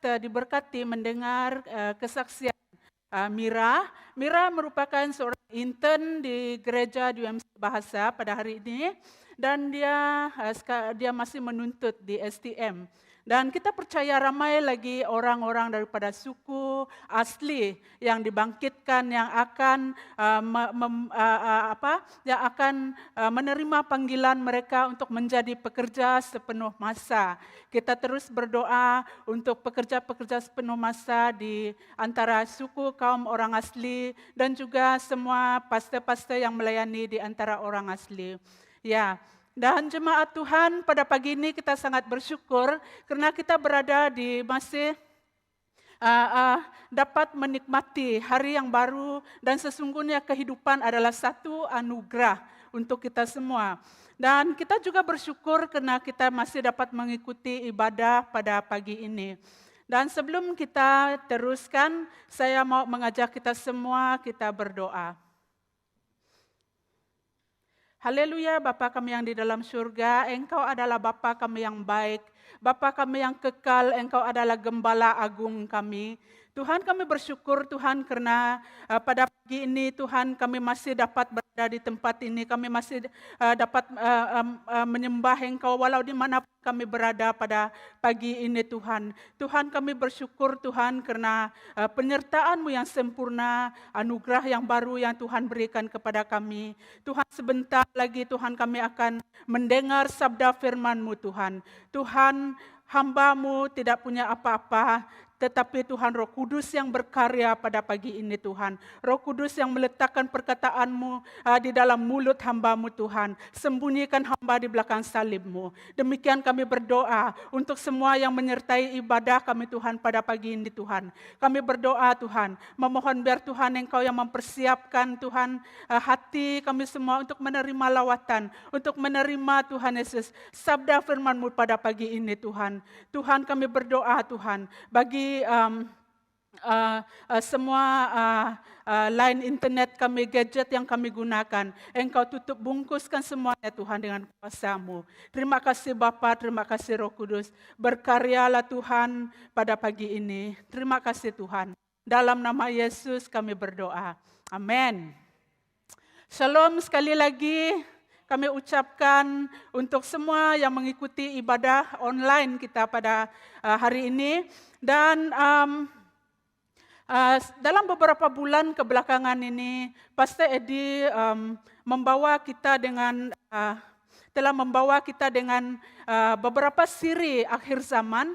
kita diberkati mendengar kesaksian Mira. Mira merupakan seorang intern di gereja di UMC Bahasa pada hari ini dan dia masih menuntut di STM. Dan kita percaya ramai lagi orang-orang daripada suku asli yang dibangkitkan yang akan menerima panggilan mereka untuk menjadi pekerja sepenuh masa. Kita terus berdoa untuk pekerja-pekerja sepenuh masa di antara suku kaum orang asli dan juga semua pastor-pastor yang melayani di antara orang asli. Ya. Dan jemaat Tuhan, pada pagi ini kita sangat bersyukur karena kita berada di masih dapat menikmati hari yang baru dan sesungguhnya kehidupan adalah satu anugerah untuk kita semua. Dan kita juga bersyukur karena kita masih dapat mengikuti ibadah pada pagi ini. Dan sebelum kita teruskan, saya mau mengajak kita semua kita berdoa. Haleluya, Bapa kami yang di dalam surga, Engkau adalah Bapa kami yang baik, Bapa kami yang kekal, Engkau adalah Gembala Agung kami. Tuhan, kami bersyukur Tuhan karena pada pagi ini Tuhan kami masih dapat berada di tempat ini, kami masih dapat menyembah Engkau walau di mana kami berada pada pagi ini Tuhan. Tuhan, kami bersyukur Tuhan karena penyertaan-Mu yang sempurna, anugerah yang baru yang Tuhan berikan kepada kami. Tuhan, sebentar lagi Tuhan kami akan mendengar sabda firman-Mu Tuhan. Tuhan, hamba-Mu tidak punya apa-apa, tetapi Tuhan Roh Kudus yang berkarya pada pagi ini Tuhan. Roh Kudus yang meletakkan perkataan-Mu di dalam mulut hamba-Mu Tuhan. Sembunyikan hamba di belakang salib-Mu. Demikian kami berdoa untuk semua yang menyertai ibadah kami Tuhan pada pagi ini Tuhan. Kami berdoa Tuhan, memohon biar Tuhan Engkau yang mempersiapkan Tuhan hati kami semua untuk menerima lawatan, untuk menerima Tuhan Yesus sabda firman-Mu pada pagi ini Tuhan. Tuhan, kami berdoa Tuhan bagi semua line internet kami, gadget yang kami gunakan. Engkau tutup bungkuskan semuanya Tuhan dengan kuasa-Mu. Terima kasih Bapa, terima kasih Roh Kudus. Berkaryalah Tuhan pada pagi ini. Terima kasih Tuhan. Dalam nama Yesus kami berdoa. Amin. Shalom sekali lagi. Kami ucapkan untuk semua yang mengikuti ibadah online kita pada hari ini. Dan dalam beberapa bulan kebelakangan ini, Pastor Edi telah membawa kita dengan beberapa siri akhir zaman,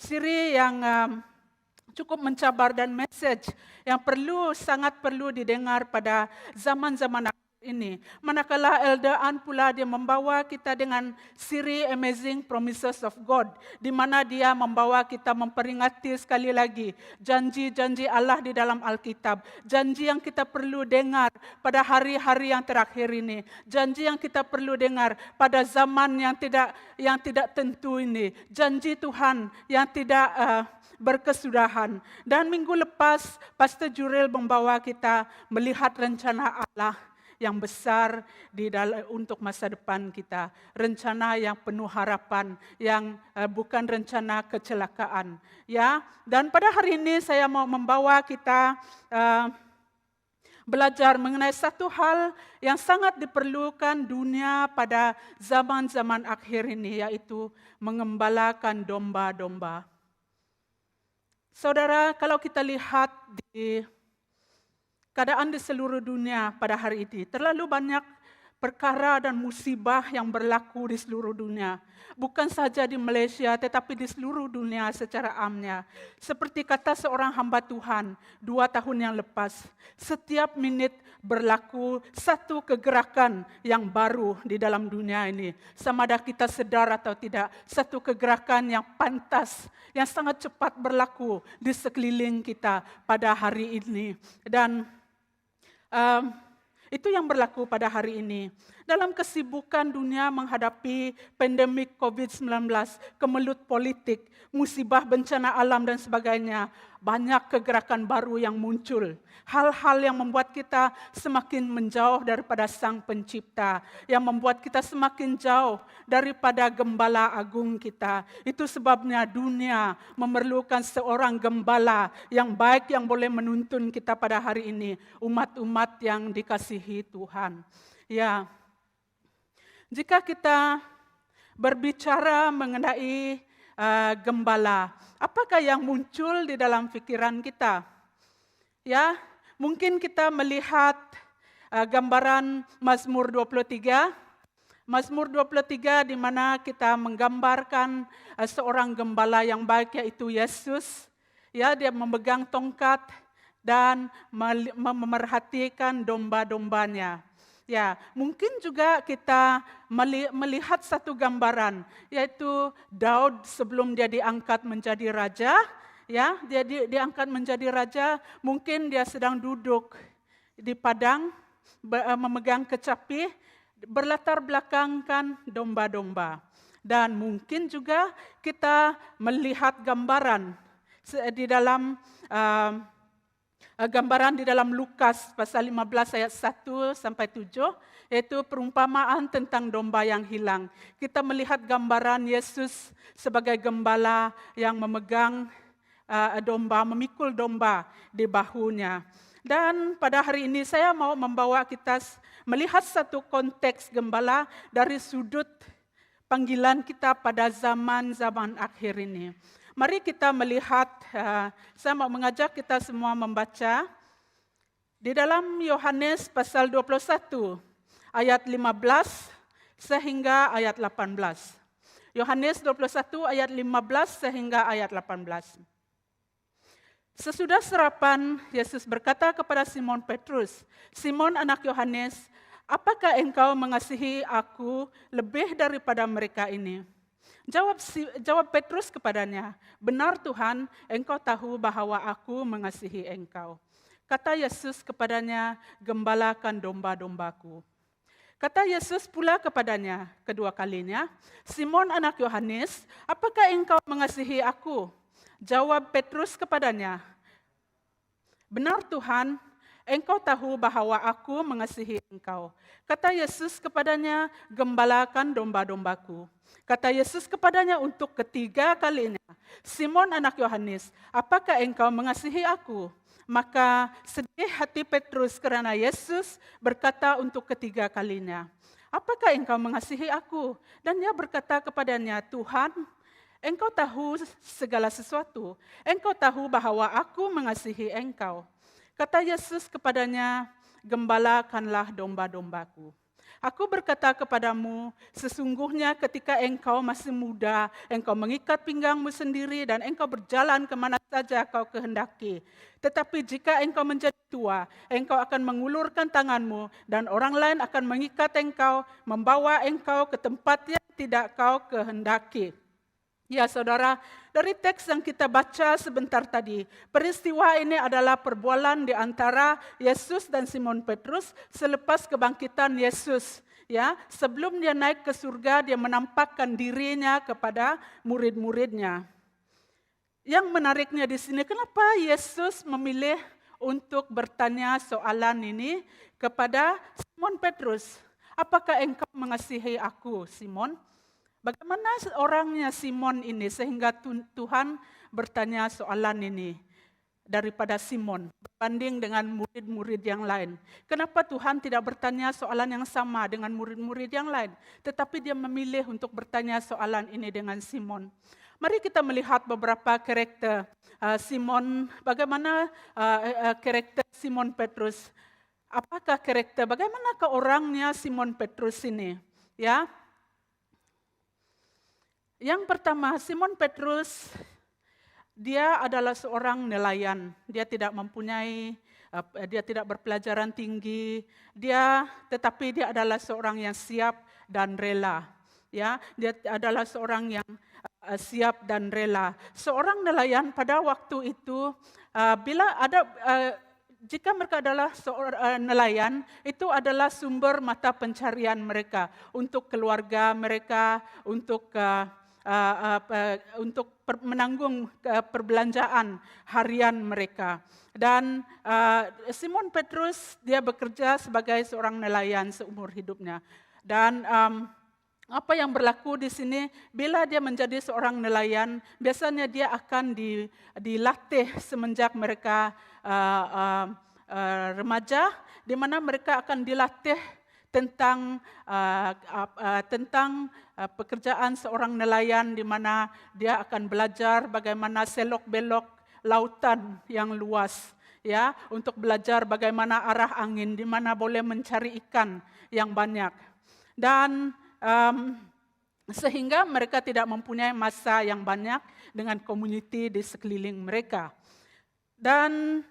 siri yang cukup mencabar dan message yang sangat perlu didengar pada zaman-zaman ini. Manakala Elder Ann pula dia membawa kita dengan siri Amazing Promises of God, di mana dia membawa kita memperingati sekali lagi janji-janji Allah di dalam Alkitab, janji yang kita perlu dengar pada hari-hari yang terakhir ini, janji yang kita perlu dengar pada zaman yang tidak tentu ini, janji Tuhan yang tidak berkesudahan. Dan minggu lepas Pastor Jurel membawa kita melihat rencana Allah yang besar untuk masa depan kita. Rencana yang penuh harapan, yang bukan rencana kecelakaan. Ya, dan pada hari ini saya mau membawa kita belajar mengenai satu hal yang sangat diperlukan dunia pada zaman-zaman akhir ini, yaitu mengembalakan domba-domba. Saudara, kalau kita lihat di keadaan di seluruh dunia pada hari ini, terlalu banyak perkara dan musibah yang berlaku di seluruh dunia. Bukan saja di Malaysia, tetapi di seluruh dunia secara amnya. Seperti kata seorang hamba Tuhan 2 tahun yang lepas, setiap menit berlaku satu kegerakan yang baru di dalam dunia ini. Sama ada kita sedar atau tidak, satu kegerakan yang pantas, yang sangat cepat berlaku di sekeliling kita pada hari ini. Dan itu yang berlaku pada hari ini. Dalam kesibukan dunia menghadapi pandemik COVID-19, kemelut politik, musibah bencana alam dan sebagainya, banyak kegerakan baru yang muncul. Hal-hal yang membuat kita semakin menjauh daripada Sang Pencipta, yang membuat kita semakin jauh daripada Gembala Agung kita. Itu sebabnya dunia memerlukan seorang gembala yang baik yang boleh menuntun kita pada hari ini, umat-umat yang dikasihi Tuhan. Ya, jika kita berbicara mengenai gembala, apakah yang muncul di dalam pikiran kita? Ya, mungkin kita melihat gambaran Mazmur 23. Mazmur 23 di mana kita menggambarkan seorang gembala yang baik, yaitu Yesus. Ya, dia memegang tongkat dan memerhatikan domba-dombanya. Ya, mungkin juga kita melihat satu gambaran, yaitu Daud sebelum dia diangkat menjadi raja. Ya, dia diangkat menjadi raja, mungkin dia sedang duduk di padang, memegang kecapi, berlatar belakangkan domba-domba. Dan mungkin juga kita melihat gambaran di dalam gambaran di dalam Lukas pasal 15 ayat 1 sampai 7, yaitu perumpamaan tentang domba yang hilang. Kita melihat gambaran Yesus sebagai gembala yang memegang domba, memikul domba di bahunya. Dan pada hari ini saya mau membawa kita melihat satu konteks gembala dari sudut panggilan kita pada zaman-zaman akhir ini. Mari kita melihat, saya mau mengajak kita semua membaca di dalam Yohanes pasal 21 ayat 15 sehingga ayat 18. Yohanes 21 ayat 15 sehingga ayat 18. Sesudah sarapan, Yesus berkata kepada Simon Petrus, "Simon anak Yohanes, apakah engkau mengasihi aku lebih daripada mereka ini?" Jawab Petrus kepadanya, "Benar Tuhan, engkau tahu bahwa aku mengasihi engkau." Kata Yesus kepadanya, "Gembalakan domba-dombaku." Kata Yesus pula kepadanya kedua kalinya, "Simon anak Yohanes, apakah engkau mengasihi aku?" Jawab Petrus kepadanya, "Benar Tuhan, engkau tahu bahwa aku mengasihi engkau." Kata Yesus kepadanya, "Gembalakan domba-dombaku." Kata Yesus kepadanya untuk ketiga kalinya, "Simon anak Yohanes, apakah engkau mengasihi aku?" Maka sedih hati Petrus karena Yesus berkata untuk ketiga kalinya, "Apakah engkau mengasihi aku?" Dan dia berkata kepadanya, "Tuhan, engkau tahu segala sesuatu. Engkau tahu bahwa aku mengasihi engkau." Kata Yesus kepadanya, "Gembalakanlah domba-dombaku. Aku berkata kepadamu, sesungguhnya ketika engkau masih muda, engkau mengikat pinggangmu sendiri dan engkau berjalan kemana saja kau kehendaki. Tetapi jika engkau menjadi tua, engkau akan mengulurkan tanganmu dan orang lain akan mengikat engkau, membawa engkau ke tempat yang tidak kau kehendaki." Ya saudara, dari teks yang kita baca sebentar tadi, peristiwa ini adalah perbualan di antara Yesus dan Simon Petrus selepas kebangkitan Yesus. Ya, sebelum dia naik ke surga, dia menampakkan dirinya kepada murid-muridnya. Yang menariknya di sini, kenapa Yesus memilih untuk bertanya soalan ini kepada Simon Petrus? "Apakah engkau mengasihi aku, Simon?" Bagaimana orangnya Simon ini sehingga Tuhan bertanya soalan ini daripada Simon berbanding dengan murid-murid yang lain. Kenapa Tuhan tidak bertanya soalan yang sama dengan murid-murid yang lain, tetapi dia memilih untuk bertanya soalan ini dengan Simon? Mari kita melihat beberapa karakter Simon, bagaimana karakter Simon Petrus. Apakah karakter, bagaimanakah orangnya Simon Petrus ini? Ya. Yang pertama, Simon Petrus, dia adalah seorang nelayan. Dia tidak berpelajaran tinggi. Tetapi dia adalah seorang yang siap dan rela. Ya, dia adalah seorang yang siap dan rela. Seorang nelayan pada waktu itu, jika mereka adalah seorang nelayan, itu adalah sumber mata pencarian mereka untuk keluarga mereka, untuk menanggung perbelanjaan harian mereka. Dan Simon Petrus dia bekerja sebagai seorang nelayan seumur hidupnya. Dan apa yang berlaku di sini, bila dia menjadi seorang nelayan, biasanya dia akan dilatih semenjak mereka remaja, di mana mereka akan dilatih tentang pekerjaan seorang nelayan, di mana dia akan belajar bagaimana selok-belok lautan yang luas, ya, untuk belajar bagaimana arah angin, di mana boleh mencari ikan yang banyak. Dan sehingga mereka tidak mempunyai masa yang banyak dengan komuniti di sekeliling mereka. Dan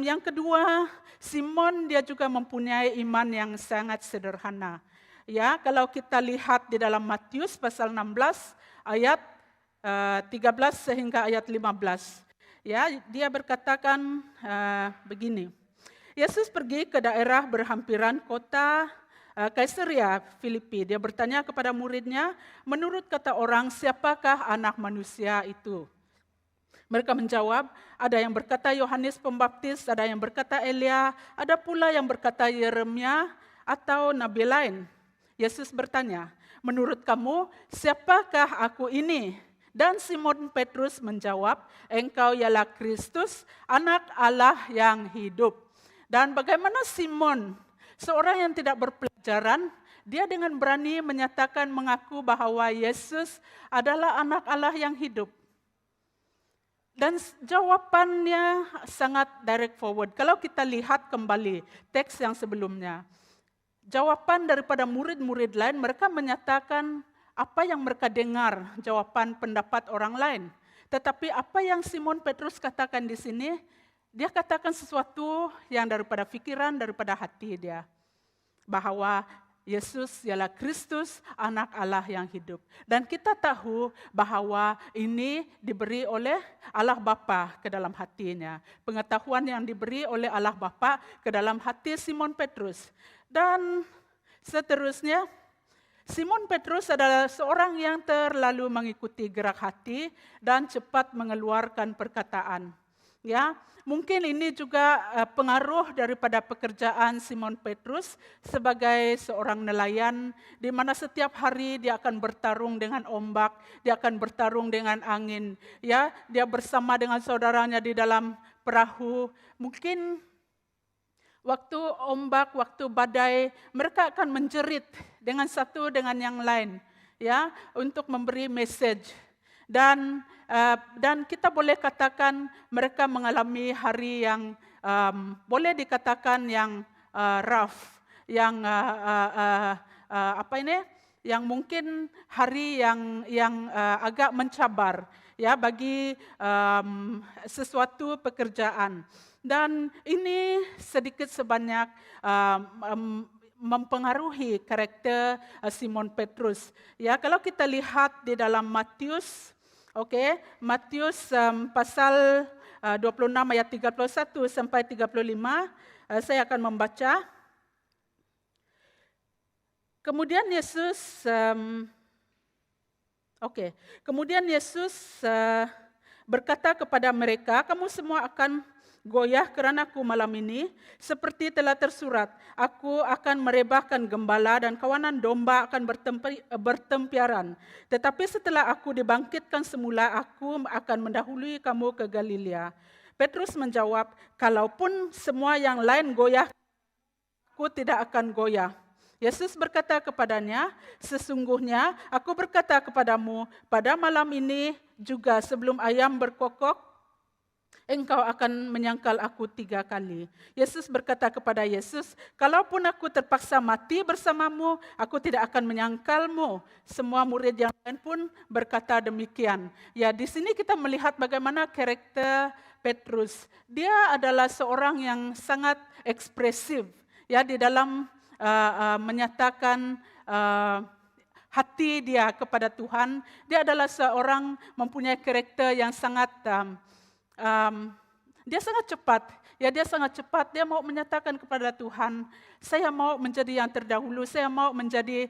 yang kedua, Simon dia juga mempunyai iman yang sangat sederhana. Ya, kalau kita lihat di dalam Matius pasal 16 ayat 13 sehingga ayat 15. Ya, dia berkatakan begini. Yesus pergi ke daerah berhampiran kota Kaisarea Filipi. Dia bertanya kepada muridnya, menurut kata orang, siapakah anak manusia itu? Mereka menjawab, ada yang berkata Yohanes Pembaptis, ada yang berkata Elia, ada pula yang berkata Yeremia atau nabi lain. Yesus bertanya, menurut kamu, siapakah aku ini? Dan Simon Petrus menjawab, engkau ialah Kristus, anak Allah yang hidup. Dan bagaimana Simon, seorang yang tidak berpelajaran, dia dengan berani menyatakan mengaku bahwa Yesus adalah anak Allah yang hidup. Dan jawabannya sangat direct forward. Kalau kita lihat kembali teks yang sebelumnya, jawaban daripada murid-murid lain, mereka menyatakan apa yang mereka dengar, jawaban pendapat orang lain. Tetapi apa yang Simon Petrus katakan di sini, dia katakan sesuatu yang daripada fikiran, daripada hati dia. Bahwa Yesus ialah Kristus, anak Allah yang hidup. Dan kita tahu bahwa ini diberi oleh Allah Bapa ke dalam hatinya. Pengetahuan yang diberi oleh Allah Bapa ke dalam hati Simon Petrus. Dan seterusnya, Simon Petrus adalah seorang yang terlalu mengikuti gerak hati dan cepat mengeluarkan perkataan. Ya, mungkin ini juga pengaruh daripada pekerjaan Simon Petrus sebagai seorang nelayan, di mana setiap hari dia akan bertarung dengan ombak, dia akan bertarung dengan angin. Ya, dia bersama dengan saudaranya di dalam perahu. Mungkin waktu ombak, waktu badai, mereka akan menjerit dengan satu dengan yang lain, ya, untuk memberi message. Dan kita boleh katakan mereka mengalami hari yang boleh dikatakan yang rough, yang yang mungkin hari yang agak mencabar, ya, bagi sesuatu pekerjaan. Dan ini sedikit sebanyak mempengaruhi karakter Simon Petrus. Ya, kalau kita lihat di dalam Matius, Matius pasal 26 ayat 31 sampai 35, saya akan membaca. Kemudian Yesus berkata kepada mereka, kamu semua akan goyah kerana-Ku malam ini, seperti telah tersurat, aku akan merebahkan gembala dan kawanan domba akan bertempiaran. Tetapi setelah aku dibangkitkan semula, aku akan mendahului kamu ke Galilea. Petrus menjawab, kalaupun semua yang lain goyah, aku tidak akan goyah. Yesus berkata kepadanya, sesungguhnya aku berkata kepadamu, pada malam ini juga sebelum ayam berkokok, engkau akan menyangkal aku 3 kali. Yesus berkata kepada Yesus, kalaupun aku terpaksa mati bersamamu, aku tidak akan menyangkalmu. Semua murid yang lain pun berkata demikian. Ya, di sini kita melihat bagaimana karakter Petrus. Dia adalah seorang yang sangat ekspresif, ya, di dalam menyatakan hati dia kepada Tuhan. Dia adalah seorang mempunyai karakter yang sangat Dia sangat cepat, dia sangat cepat, dia mau menyatakan kepada Tuhan, saya mau menjadi yang terdahulu, saya mau menjadi,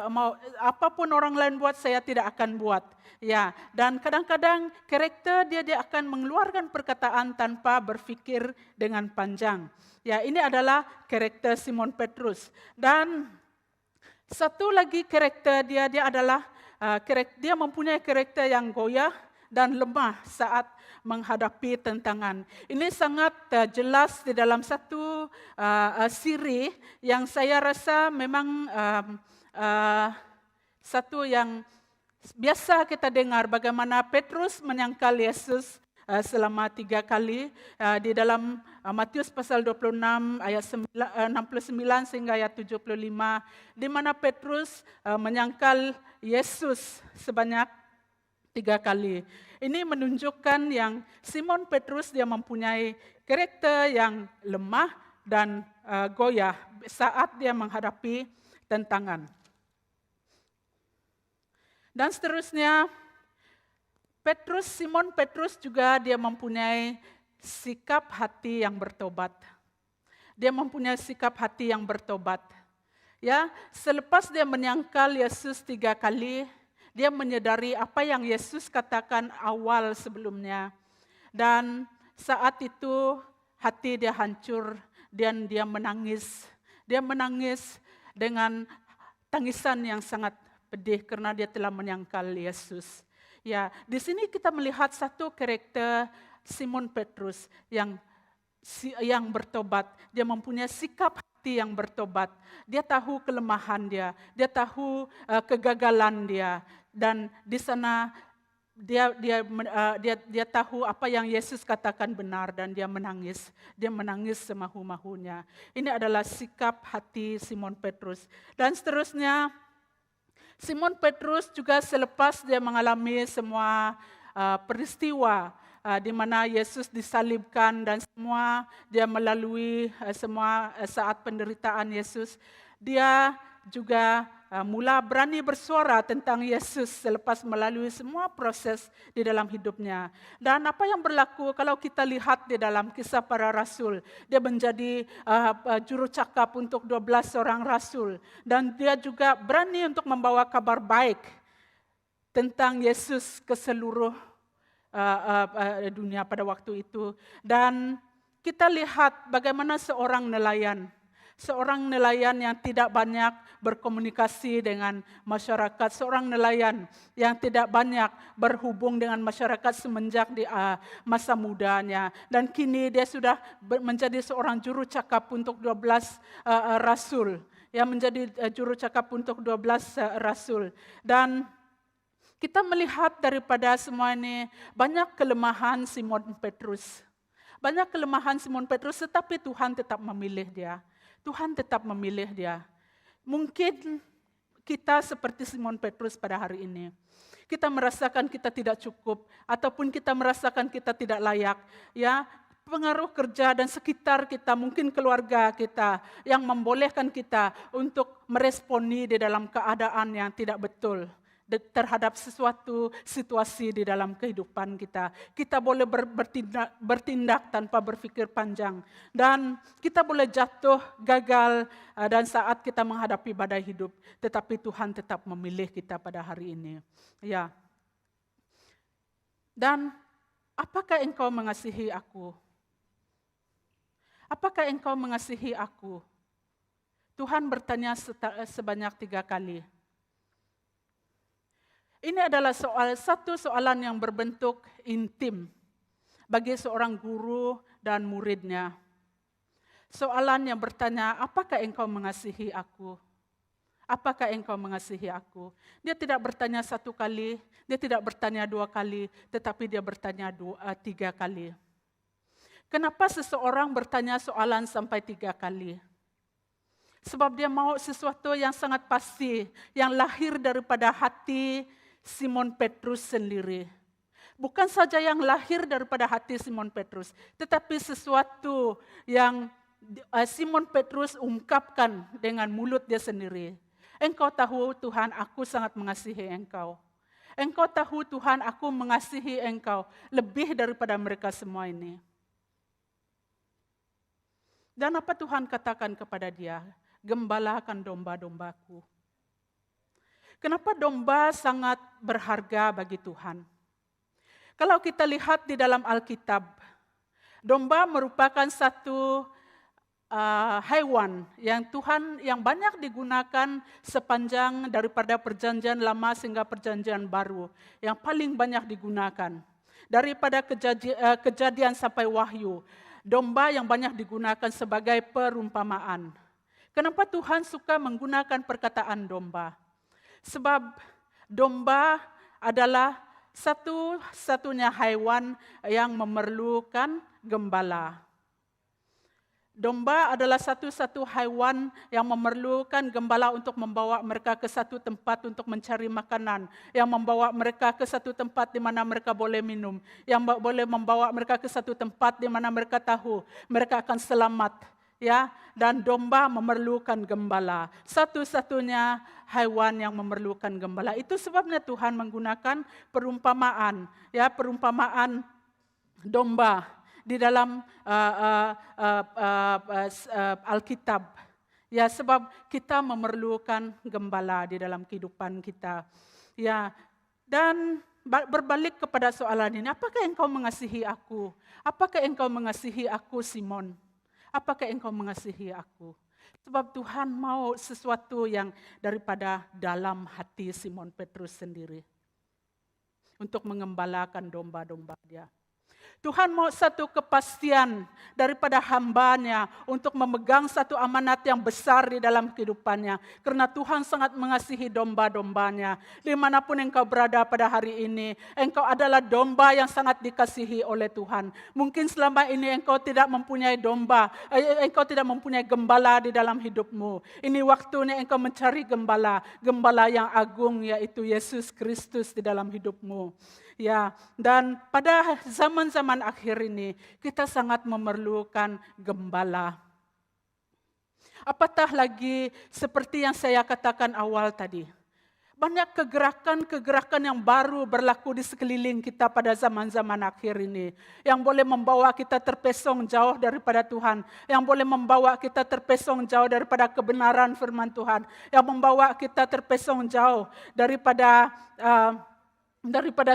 mau apapun orang lain buat, saya tidak akan buat. Ya, dan kadang-kadang karakter dia akan mengeluarkan perkataan tanpa berpikir dengan panjang. Ya, ini adalah karakter Simon Petrus. Dan satu lagi karakter dia adalah, dia mempunyai karakter yang goyah dan lemah saat menghadapi tantangan. Ini sangat jelas di dalam satu siri yang saya rasa memang satu yang biasa kita dengar, bagaimana Petrus menyangkal Yesus selama 3 kali di dalam Matius pasal 26 ayat 69 sehingga ayat 75, di mana Petrus menyangkal Yesus sebanyak 3 kali. Ini menunjukkan yang Simon Petrus dia mempunyai karakter yang lemah dan goyah saat dia menghadapi tantangan. Dan seterusnya, Simon Petrus juga dia mempunyai sikap hati yang bertobat. Dia mempunyai sikap hati yang bertobat. Ya, selepas dia menyangkal Yesus 3 kali, dia menyadari apa yang Yesus katakan awal sebelumnya. Dan saat itu hati dia hancur dan dia menangis. Dia menangis dengan tangisan yang sangat pedih karena dia telah menyangkal Yesus. Ya, di sini kita melihat satu karakter Simon Petrus yang bertobat. Dia mempunyai sikap hati yang bertobat. Dia tahu kelemahan dia tahu kegagalan dia, dan di sana dia tahu apa yang Yesus katakan benar dan dia menangis. Dia menangis semahu-mahunya. Ini adalah sikap hati Simon Petrus. Dan seterusnya, Simon Petrus juga selepas dia mengalami semua peristiwa di mana Yesus disalibkan dan semua dia melalui semua saat penderitaan Yesus, dia juga mula berani bersuara tentang Yesus selepas melalui semua proses di dalam hidupnya. Dan apa yang berlaku kalau kita lihat di dalam Kisah Para Rasul, dia menjadi juru cakap untuk 12 orang rasul, dan dia juga berani untuk membawa kabar baik tentang Yesus ke seluruh dunia pada waktu itu. Dan kita lihat bagaimana seorang nelayan yang tidak banyak berkomunikasi dengan masyarakat, seorang nelayan yang tidak banyak berhubung dengan masyarakat semenjak di masa mudanya. Dan kini dia sudah menjadi seorang juru cakap untuk 12 rasul, yang menjadi juru cakap untuk 12 rasul. Dan kita melihat daripada semua ini banyak kelemahan Simon Petrus. Banyak kelemahan Simon Petrus, tetapi Tuhan tetap memilih dia. Tuhan tetap memilih dia. Mungkin kita seperti Simon Petrus pada hari ini. Kita merasakan kita tidak cukup, ataupun kita merasakan kita tidak layak. Ya, pengaruh kerja dan sekitar kita, mungkin keluarga kita, yang membolehkan kita untuk meresponi di dalam keadaan yang tidak betul terhadap sesuatu situasi di dalam kehidupan kita. Kita boleh bertindak tanpa berpikir panjang. Dan kita boleh jatuh, gagal, dan saat kita menghadapi badai hidup. Tetapi Tuhan tetap memilih kita pada hari ini. Ya. Dan apakah engkau mengasihi aku? Apakah engkau mengasihi aku? Tuhan bertanya sebanyak 3 kali. Ini adalah satu soalan yang berbentuk intim bagi seorang guru dan muridnya. Soalan yang bertanya, apakah engkau mengasihi aku? Apakah engkau mengasihi aku? Dia tidak bertanya 1 kali, dia tidak bertanya 2 kali, tetapi dia bertanya 3 kali. Kenapa seseorang bertanya soalan sampai 3 kali? Sebab dia mau sesuatu yang sangat pasti, yang lahir daripada hati Simon Petrus sendiri. Bukan saja yang lahir daripada hati Simon Petrus, tetapi sesuatu yang Simon Petrus ungkapkan dengan mulut dia sendiri. Engkau tahu Tuhan, aku sangat mengasihi engkau. Engkau tahu Tuhan, aku mengasihi Engkau lebih daripada mereka semua ini. Dan apa Tuhan katakan kepada dia? Gembalakan domba-dombaku. Kenapa domba sangat berharga bagi Tuhan? Kalau kita lihat di dalam Alkitab, domba merupakan satu hewan yang banyak digunakan sepanjang daripada perjanjian lama sehingga perjanjian baru, yang paling banyak digunakan. Daripada kejadian sampai wahyu, domba yang banyak digunakan sebagai perumpamaan. Kenapa Tuhan suka menggunakan perkataan domba? Sebab domba adalah satu-satunya hewan yang memerlukan gembala. Domba adalah satu-satu hewan yang memerlukan gembala untuk membawa mereka ke satu tempat untuk mencari makanan, yang membawa mereka ke satu tempat di mana mereka boleh minum, yang boleh membawa mereka ke satu tempat di mana mereka tahu mereka akan selamat. Ya, dan domba memerlukan gembala. Satu-satunya hewan yang memerlukan gembala. Itu sebabnya Tuhan menggunakan perumpamaan, ya, perumpamaan domba di dalam Alkitab. Ya, sebab kita memerlukan gembala di dalam kehidupan kita. Ya, dan berbalik kepada soalan ini, apakah engkau mengasihi aku? Apakah engkau mengasihi aku, Simon? Apakah engkau mengasihi aku? Sebab Tuhan mau sesuatu yang daripada dalam hati Simon Petrus sendiri. Untuk mengembalakan domba-domba dia. Tuhan mau satu kepastian daripada hambanya untuk memegang satu amanat yang besar di dalam kehidupannya. Karena Tuhan sangat mengasihi domba-dombanya. Dimanapun engkau berada pada hari ini, engkau adalah domba yang sangat dikasihi oleh Tuhan. Mungkin selama ini engkau tidak mempunyai domba, engkau tidak mempunyai gembala di dalam hidupmu. Ini waktunya engkau mencari gembala, gembala yang agung yaitu Yesus Kristus di dalam hidupmu. Ya, dan pada zaman-zaman akhir ini kita sangat memerlukan gembala. Apatah lagi seperti yang saya katakan awal tadi. Banyak kegerakan-kegerakan yang baru berlaku di sekeliling kita pada zaman-zaman akhir ini. Yang boleh membawa kita terpesong jauh daripada Tuhan. Yang boleh membawa kita terpesong jauh daripada kebenaran firman Tuhan. Yang membawa kita terpesong jauh daripada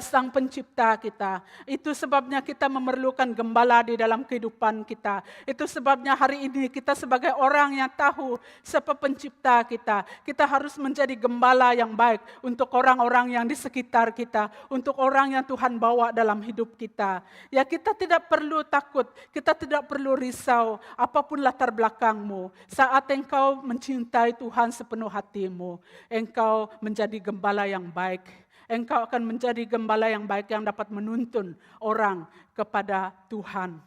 Sang Pencipta kita. Itu sebabnya kita memerlukan gembala di dalam kehidupan kita. Itu sebabnya hari ini kita sebagai orang yang tahu siapa Pencipta kita. Kita harus menjadi gembala yang baik untuk orang-orang yang di sekitar kita. Untuk orang yang Tuhan bawa dalam hidup kita. Ya, kita tidak perlu takut, kita tidak perlu risau apapun latar belakangmu. Saat engkau mencintai Tuhan sepenuh hatimu, engkau menjadi gembala yang baik. Engkau akan menjadi gembala yang baik yang dapat menuntun orang kepada Tuhan.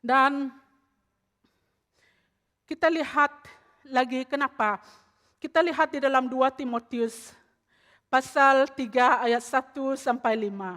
Dan kita lihat lagi kenapa. Kita lihat di dalam 2 Timotius pasal 3 ayat 1 sampai 5.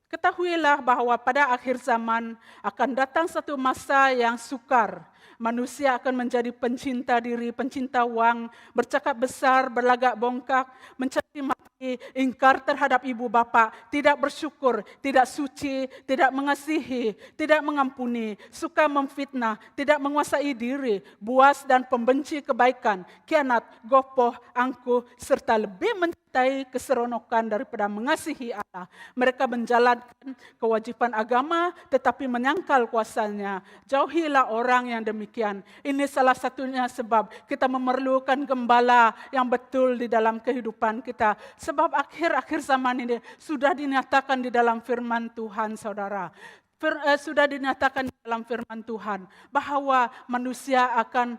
Ketahuilah bahwa pada akhir zaman akan datang satu masa yang sukar. Manusia akan menjadi pencinta diri, pencinta uang, bercakap besar, berlagak bongkak, mencaci maki, ingkar terhadap ibu bapa, tidak bersyukur, tidak suci, tidak mengasihi, tidak mengampuni, suka memfitnah, tidak menguasai diri, buas dan pembenci kebaikan, khianat, gopoh, angkuh, serta lebih mencintai keseronokan daripada mengasihi Allah. Mereka menjalankan kewajiban agama tetapi menyangkal kuasanya. Jauhilah orang yang demikian. Ini salah satunya sebab kita memerlukan gembala yang betul di dalam kehidupan kita. Sebab akhir-akhir zaman ini sudah dinyatakan di dalam firman Tuhan, saudara. Sudah dinyatakan di dalam firman Tuhan bahwa manusia akan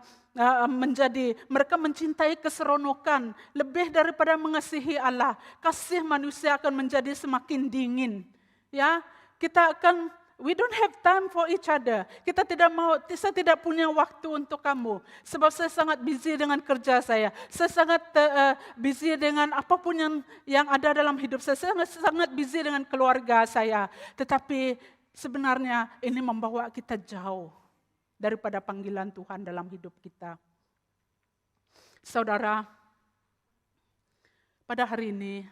mereka mencintai keseronokan lebih daripada mengasihi Allah. Kasih manusia akan menjadi semakin dingin. Ya, we don't have time for each other. Saya tidak punya waktu untuk kamu. Sebab saya sangat busy dengan kerja saya. Saya sangat busy dengan apapun yang ada dalam hidup saya. Saya sangat busy dengan keluarga saya. Tetapi sebenarnya ini membawa kita jauh daripada panggilan Tuhan dalam hidup kita. Saudara, Pada hari ini,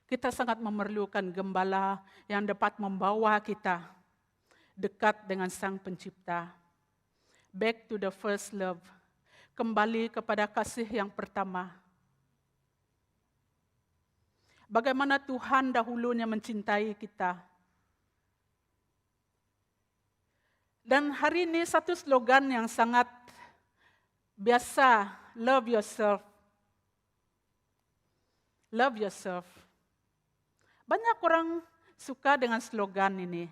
kita sangat memerlukan gembala yang dapat membawa kita dekat dengan Sang Pencipta. Back to the first love. Kembali kepada kasih yang pertama. Bagaimana Tuhan dahulunya mencintai kita. Dan hari ini satu slogan yang sangat biasa, love yourself. Love yourself. Banyak orang suka dengan slogan ini.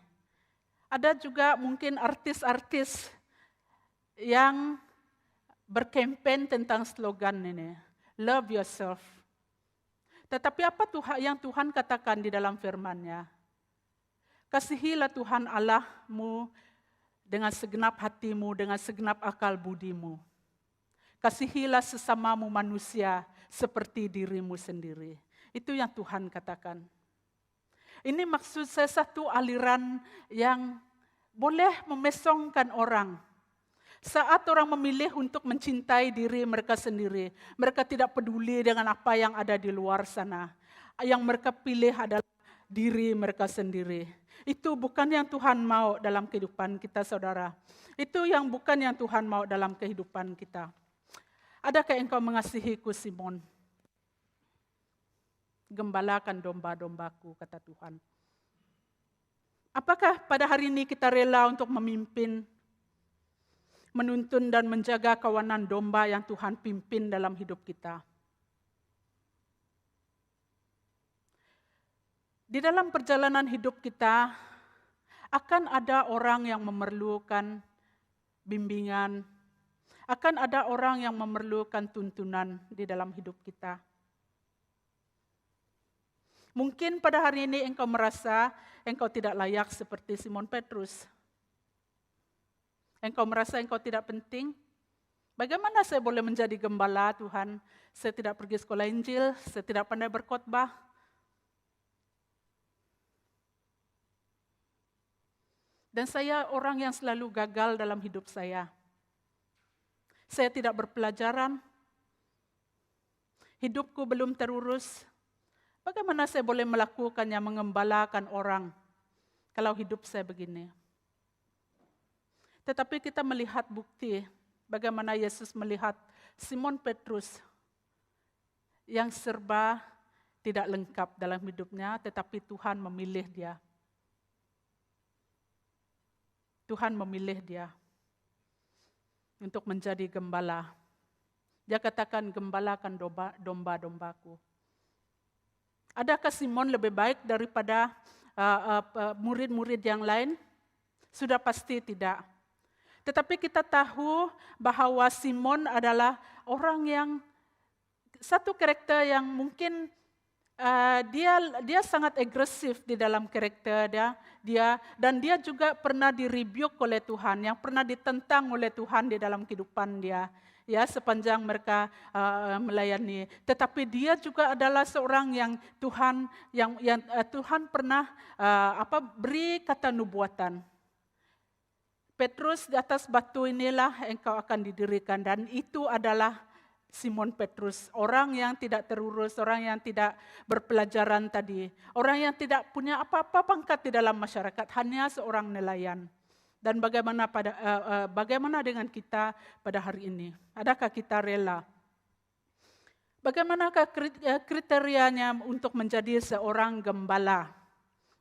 Ada juga mungkin artis-artis yang berkampanye tentang slogan ini. Love yourself. Tetapi apa yang Tuhan katakan di dalam firman-Nya? Kasihilah Tuhan Allahmu dengan segenap hatimu, dengan segenap akal budimu. Kasihilah sesamamu manusia seperti dirimu sendiri. Itu yang Tuhan katakan. Ini maksud saya satu aliran yang boleh memesongkan orang. Saat orang memilih untuk mencintai diri mereka sendiri, mereka tidak peduli dengan apa yang ada di luar sana. Yang mereka pilih adalah diri mereka sendiri. Itu bukan yang Tuhan mau dalam kehidupan kita, saudara. Itu yang bukan yang Tuhan mau dalam kehidupan kita. Adakah engkau mengasihiku, Simon? Gembalakan domba-dombaku, kata Tuhan. Apakah pada hari ini kita rela untuk memimpin, menuntun dan menjaga kawanan domba yang Tuhan pimpin dalam hidup kita? Di dalam perjalanan hidup kita, akan ada orang yang memerlukan bimbingan, akan ada orang yang memerlukan tuntunan di dalam hidup kita. Mungkin pada hari ini engkau merasa engkau tidak layak seperti Simon Petrus. Engkau merasa engkau tidak penting. Bagaimana saya boleh menjadi gembala, Tuhan? Saya tidak pergi sekolah Injil, saya tidak pandai berkhotbah. Dan saya orang yang selalu gagal dalam hidup saya. Saya tidak berpelajaran. Hidupku belum terurus. Bagaimana saya boleh melakukannya, mengembalakan orang kalau hidup saya begini? Tetapi kita melihat bukti bagaimana Yesus melihat Simon Petrus yang serba tidak lengkap dalam hidupnya, tetapi Tuhan memilih dia. Tuhan memilih dia untuk menjadi gembala. Dia katakan, gembalakan domba-dombaku. Adakah Simon lebih baik daripada murid-murid yang lain? Sudah pasti tidak. Tetapi kita tahu bahwa Simon adalah orang yang, satu karakter yang mungkin dia sangat agresif di dalam karakter dia, dan dia juga pernah di-rebuke oleh Tuhan, yang pernah ditentang oleh Tuhan di dalam kehidupan dia. Ya, sepanjang mereka melayani. Tetapi dia juga adalah seorang yang Tuhan Tuhan pernah beri kata nubuatan. Petrus, di atas batu inilah engkau akan didirikan, dan itu adalah Simon Petrus, orang yang tidak terurus, orang yang tidak berpelajaran tadi, orang yang tidak punya apa-apa pangkat di dalam masyarakat, hanya seorang nelayan. Dan bagaimana dengan kita pada hari ini? Adakah kita rela? Bagaimanakah kriterianya untuk menjadi seorang gembala?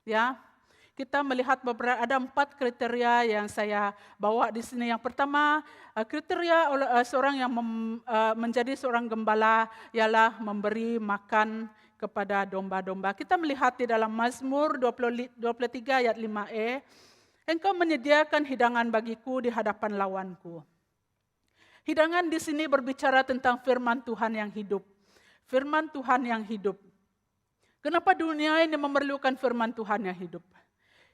Ya, kita melihat ada 4 kriteria yang saya bawa di sini. Yang pertama, kriteria seorang yang menjadi seorang gembala ialah memberi makan kepada domba-domba. Kita melihat di dalam Mazmur 23 ayat 5e, engkau menyediakan hidangan bagiku di hadapan lawanku. Hidangan di sini berbicara tentang firman Tuhan yang hidup. Firman Tuhan yang hidup. Kenapa dunia ini memerlukan firman Tuhan yang hidup?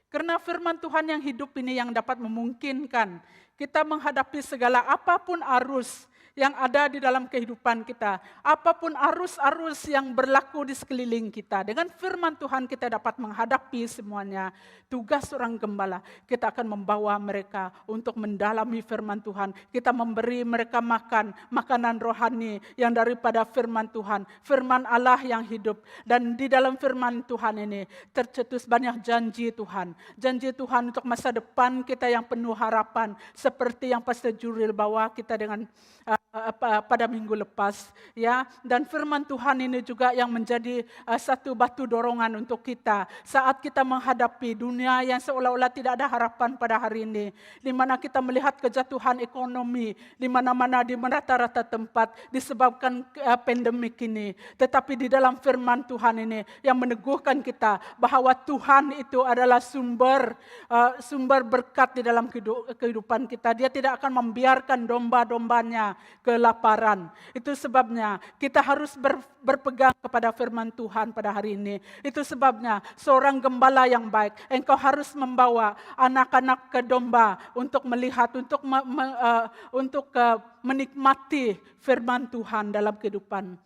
Karena firman Tuhan yang hidup ini yang dapat memungkinkan kita menghadapi segala apapun arus yang ada di dalam kehidupan kita. Apapun arus-arus yang berlaku di sekeliling kita. Dengan firman Tuhan kita dapat menghadapi semuanya. Tugas seorang gembala, kita akan membawa mereka untuk mendalami firman Tuhan. Kita memberi mereka makanan rohani yang daripada firman Tuhan. Firman Allah yang hidup. Dan di dalam firman Tuhan ini tercetus banyak janji Tuhan. Janji Tuhan untuk masa depan kita yang penuh harapan. Seperti yang Pastor Juril bawa kita dengan pada minggu lepas, ya. Dan firman Tuhan ini juga yang menjadi satu batu dorongan untuk kita saat kita menghadapi dunia yang seolah-olah tidak ada harapan pada hari ini, di mana kita melihat kejatuhan ekonomi di mana-mana, di rata-rata tempat disebabkan pandemik ini. Tetapi di dalam firman Tuhan ini yang meneguhkan kita bahwa Tuhan itu adalah sumber berkat di dalam kehidupan kita. Dia tidak akan membiarkan domba-dombanya kelaparan. Itu sebabnya kita harus berpegang kepada firman Tuhan pada hari ini. Itu sebabnya seorang gembala yang baik, engkau harus membawa anak-anak ke domba untuk melihat, untuk menikmati firman Tuhan dalam kehidupan.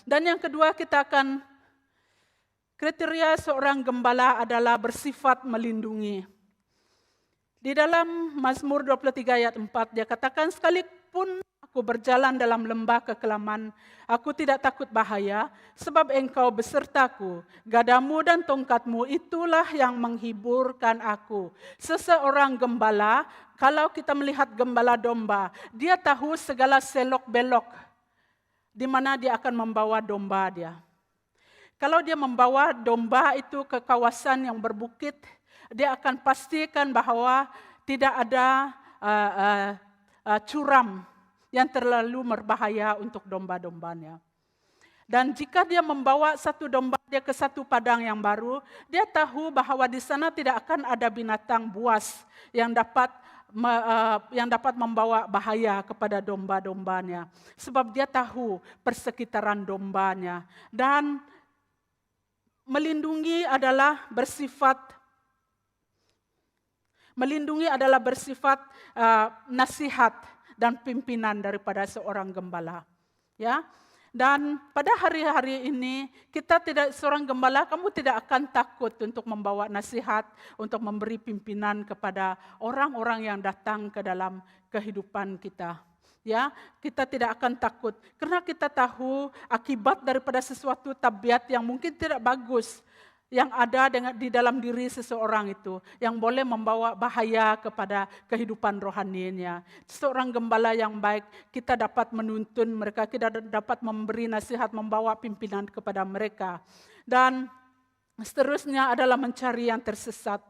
Dan yang kedua, kita akan kriteria seorang gembala adalah bersifat melindungi. Di dalam Mazmur 23 ayat 4 dia katakan, sekalipun aku berjalan dalam lembah kekelaman, aku tidak takut bahaya, sebab engkau besertaku. Gadamu dan tongkatmu itulah yang menghiburkan aku. Seseorang gembala, kalau kita melihat gembala domba, dia tahu segala selok belok di mana dia akan membawa domba dia. Kalau dia membawa domba itu ke kawasan yang berbukit, dia akan pastikan bahwa tidak ada curam yang terlalu berbahaya untuk domba-dombanya. Dan jika dia membawa satu domba dia ke satu padang yang baru, dia tahu bahwa di sana tidak akan ada binatang buas yang dapat membawa bahaya kepada domba-dombanya. Sebab dia tahu persekitaran dombanya. Dan melindungi adalah bersifat nasihat dan pimpinan daripada seorang gembala, ya. Dan pada hari-hari ini seorang gembala, kamu tidak akan takut untuk membawa nasihat, untuk memberi pimpinan kepada orang-orang yang datang ke dalam kehidupan kita. Ya, kita tidak akan takut karena kita tahu akibat daripada sesuatu tabiat yang mungkin tidak bagus yang ada di dalam diri seseorang itu, yang boleh membawa bahaya kepada kehidupan rohaninya. Seorang gembala yang baik, kita dapat menuntun mereka, kita dapat memberi nasihat, membawa pimpinan kepada mereka. Dan seterusnya adalah mencari yang tersesat.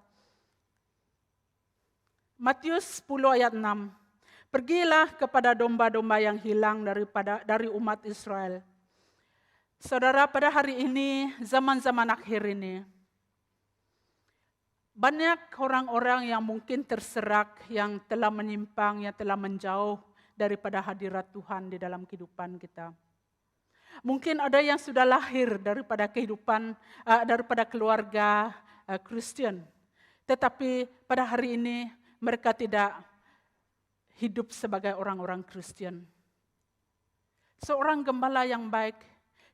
Matius 10 ayat 6. Pergilah kepada domba-domba yang hilang dari umat Israel. Saudara, pada hari ini, zaman-zaman akhir ini, banyak orang-orang yang mungkin terserak, yang telah menyimpang, yang telah menjauh daripada hadirat Tuhan di dalam kehidupan kita. Mungkin ada yang sudah lahir daripada keluarga Kristen, tetapi pada hari ini mereka tidak hidup sebagai orang-orang Kristen. Seorang gembala yang baik,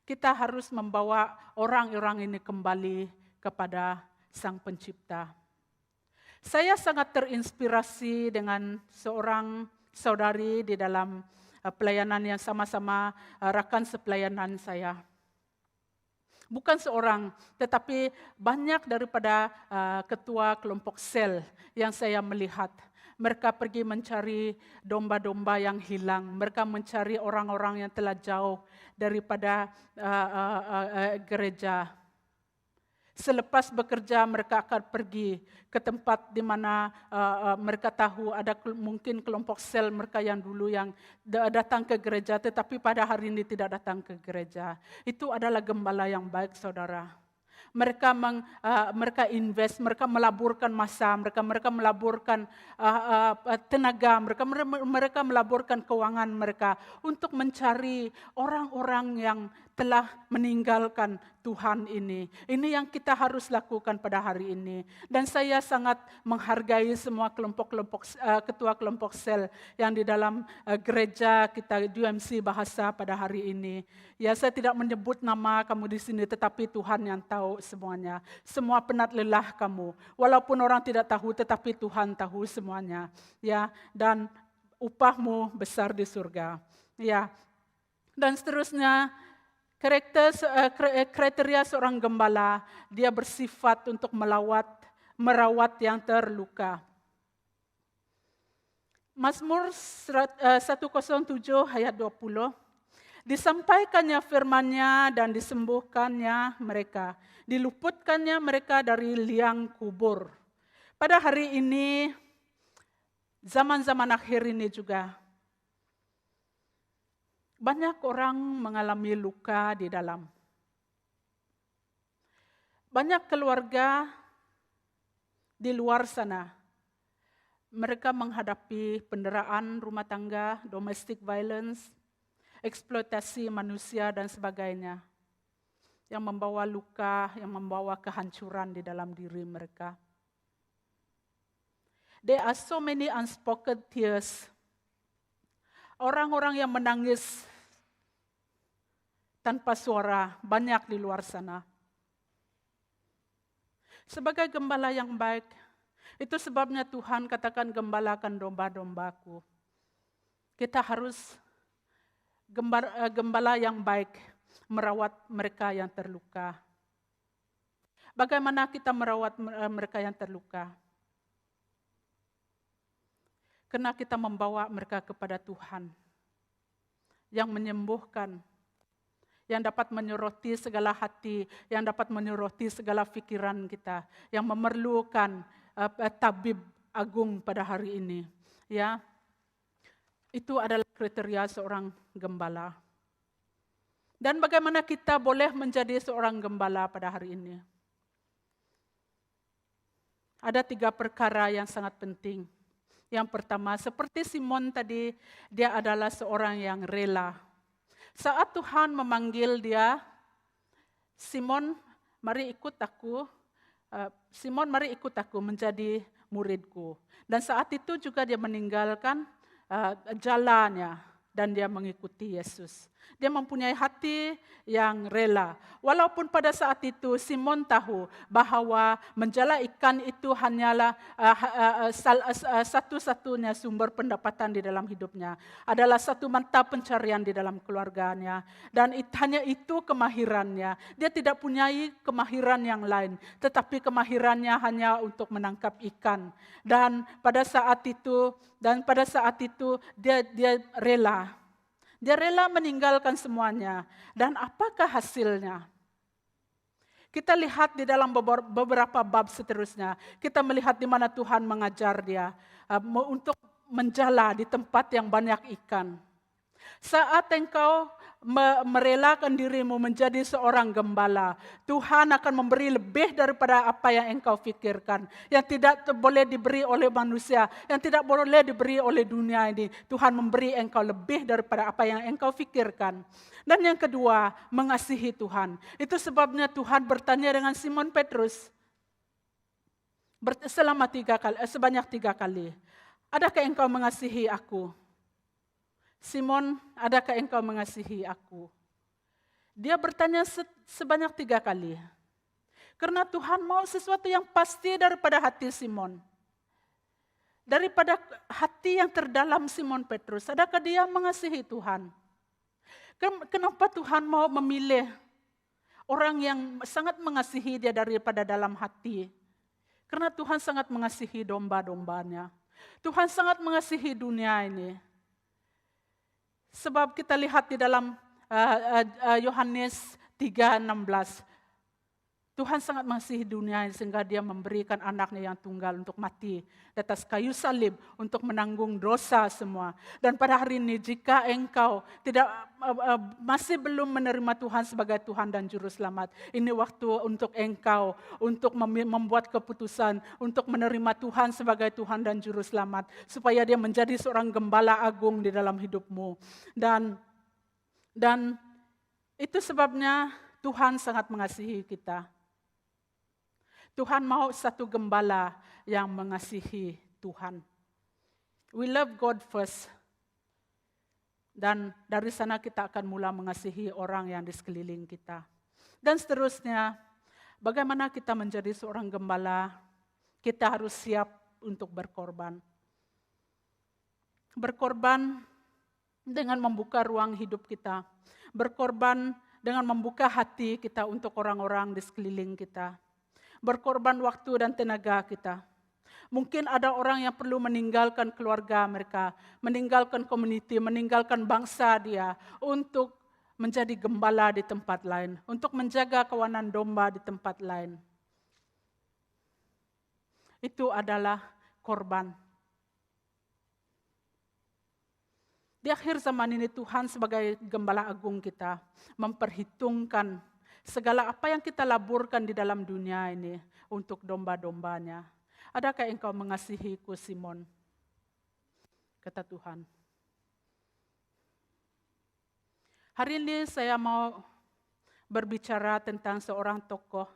kita harus membawa orang-orang ini kembali kepada Sang Pencipta. Saya sangat terinspirasi dengan seorang saudari di dalam pelayanan yang sama-sama rakan sepelayanan saya. Bukan seorang, tetapi banyak daripada ketua kelompok sel yang saya melihat. Mereka pergi mencari domba-domba yang hilang. Mereka mencari orang-orang yang telah jauh daripada gereja. Selepas bekerja, mereka akan pergi ke tempat di mana mereka tahu ada mungkin kelompok sel mereka yang dulu yang datang ke gereja, tetapi pada hari ini tidak datang ke gereja. Itu adalah gembala yang baik, saudara. Mereka invest, mereka melaburkan masa, mereka melaburkan tenaga, mereka melaburkan keuangan mereka untuk mencari orang-orang yang telah meninggalkan Tuhan ini. Ini yang kita harus lakukan pada hari ini. Dan saya sangat menghargai semua ketua kelompok sel yang di dalam gereja kita UMC Bahasa pada hari ini. Ya, saya tidak menyebut nama kamu di sini, tetapi Tuhan yang tahu semuanya. Semua penat lelah kamu. Walaupun orang tidak tahu, tetapi Tuhan tahu semuanya. Ya, dan upahmu besar di surga. Ya, dan seterusnya. Kriteria seorang gembala, dia bersifat untuk merawat yang terluka. Mazmur 107 ayat 20, disampaikannya firman-Nya dan disembuhkannya mereka, diluputkannya mereka dari liang kubur. Pada hari ini, zaman-zaman akhir ini juga, banyak orang mengalami luka di dalam. Banyak keluarga di luar sana, mereka menghadapi penderitaan rumah tangga, domestic violence, eksploitasi manusia dan sebagainya, yang membawa luka, yang membawa kehancuran di dalam diri mereka. There are so many unspoken tears. Orang-orang yang menangis tanpa suara banyak di luar sana. Sebagai gembala yang baik, itu sebabnya Tuhan katakan gembalakan domba-dombaku. Kita harus gembala yang baik, merawat mereka yang terluka. Bagaimana kita merawat mereka yang terluka? Karena kita membawa mereka kepada Tuhan yang menyembuhkan, yang dapat menyuroti segala hati, yang dapat menyuroti segala pikiran kita, yang memerlukan tabib agung pada hari ini. Ya, itu adalah kriteria seorang gembala. Dan bagaimana kita boleh menjadi seorang gembala pada hari ini? Ada 3 perkara yang sangat penting. Yang pertama, seperti Simon tadi, dia adalah seorang yang rela. Saat Tuhan memanggil dia, Simon, mari ikut aku. Simon, mari ikut aku menjadi muridku. Dan saat itu juga dia meninggalkan jalannya dan dia mengikuti Yesus. Dia mempunyai hati yang rela. Walaupun pada saat itu Simon tahu bahwa menjala ikan itu hanyalah satu-satunya sumber pendapatan di dalam hidupnya. Adalah satu mata pencarian di dalam keluarganya. Dan hanya itu kemahirannya. Dia tidak punya kemahiran yang lain. Tetapi kemahirannya hanya untuk menangkap ikan. Dan pada saat itu dia rela. Dia rela meninggalkan semuanya. Dan apakah hasilnya? Kita lihat di dalam beberapa bab seterusnya. Kita melihat di mana Tuhan mengajar dia untuk menjala di tempat yang banyak ikan. Saat engkau merelakan dirimu menjadi seorang gembala, Tuhan akan memberi lebih daripada apa yang engkau pikirkan. Yang tidak boleh diberi oleh manusia, yang tidak boleh diberi oleh dunia ini. Tuhan memberi engkau lebih daripada apa yang engkau pikirkan. Dan yang kedua, mengasihi Tuhan. Itu sebabnya Tuhan bertanya dengan Simon Petrus sebanyak 3 kali. Adakah engkau mengasihi aku? Simon, adakah engkau mengasihi aku? Dia bertanya sebanyak 3 kali. Karena Tuhan mau sesuatu yang pasti daripada hati Simon. Daripada hati yang terdalam Simon Petrus, adakah dia mengasihi Tuhan? Kenapa Tuhan mau memilih orang yang sangat mengasihi dia daripada dalam hati? Karena Tuhan sangat mengasihi domba-dombanya. Tuhan sangat mengasihi dunia ini. Sebab kita lihat di dalam Yohanes 3:16, Tuhan sangat mengasihi dunia sehingga dia memberikan anaknya yang tunggal untuk mati di atas kayu salib untuk menanggung dosa semua. Dan pada hari ini jika engkau masih belum menerima Tuhan sebagai Tuhan dan Juru Selamat, ini waktu untuk engkau untuk membuat keputusan untuk menerima Tuhan sebagai Tuhan dan Juru Selamat supaya dia menjadi seorang gembala agung di dalam hidupmu. Dan Itu sebabnya Tuhan sangat mengasihi kita. Tuhan mau satu gembala yang mengasihi Tuhan. We love God first. Dan dari sana kita akan mula mengasihi orang yang di sekeliling kita. Dan seterusnya, bagaimana kita menjadi seorang gembala? Kita harus siap untuk berkorban. Berkorban dengan membuka ruang hidup kita. Berkorban dengan membuka hati kita untuk orang-orang di sekeliling kita. Berkorban waktu dan tenaga kita. Mungkin ada orang yang perlu meninggalkan keluarga mereka, meninggalkan community, meninggalkan bangsa dia untuk menjadi gembala di tempat lain, untuk menjaga kawanan domba di tempat lain. Itu adalah korban. Di akhir zaman ini Tuhan sebagai gembala agung kita memperhitungkan segala apa yang kita laburkan di dalam dunia ini untuk domba-dombanya. Adakah engkau mengasihiku, Simon? Kata Tuhan. Hari ini saya mau berbicara tentang seorang tokoh.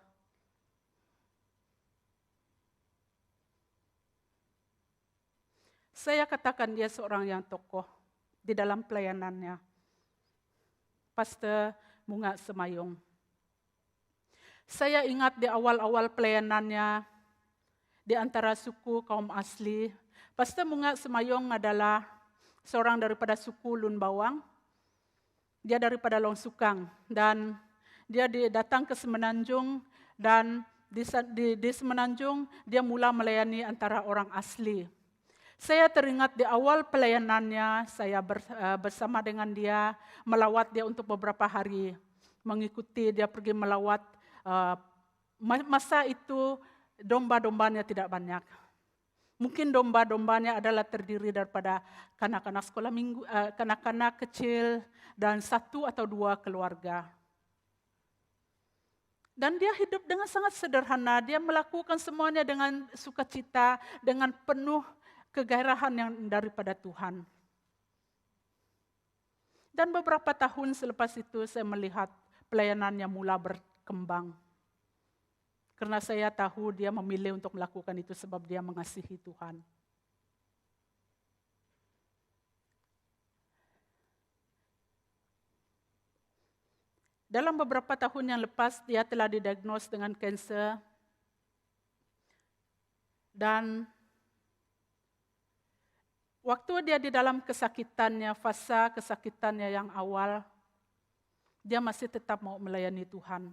Saya katakan dia seorang yang tokoh di dalam pelayanannya. Pastor Munga Semayong. Saya ingat di awal-awal pelayanannya, di antara suku kaum asli, Pastor Munga Semayong adalah seorang daripada suku Lun Bawang. Dia daripada Long Sukang dan dia datang ke Semenanjung dan di Semenanjung dia mula melayani antara orang asli. Saya teringat di awal pelayanannya, saya bersama dengan dia, melawat dia untuk beberapa hari, mengikuti dia pergi melawat. Masa itu domba-dombanya tidak banyak. Mungkin domba-dombanya adalah terdiri daripada kanak-kanak sekolah minggu, kanak-kanak kecil, dan 1 atau 2 keluarga. Dan dia hidup dengan sangat sederhana, dia melakukan semuanya dengan sukacita, dengan penuh kegairahan yang daripada Tuhan. Dan beberapa tahun selepas itu saya melihat pelayanannya mula berkembang. Karena saya tahu dia memilih untuk melakukan itu sebab dia mengasihi Tuhan. Dalam beberapa tahun yang lepas dia telah didiagnos dengan kanser. Dan waktu dia di dalam kesakitannya, fase kesakitannya yang awal, dia masih tetap mau melayani Tuhan.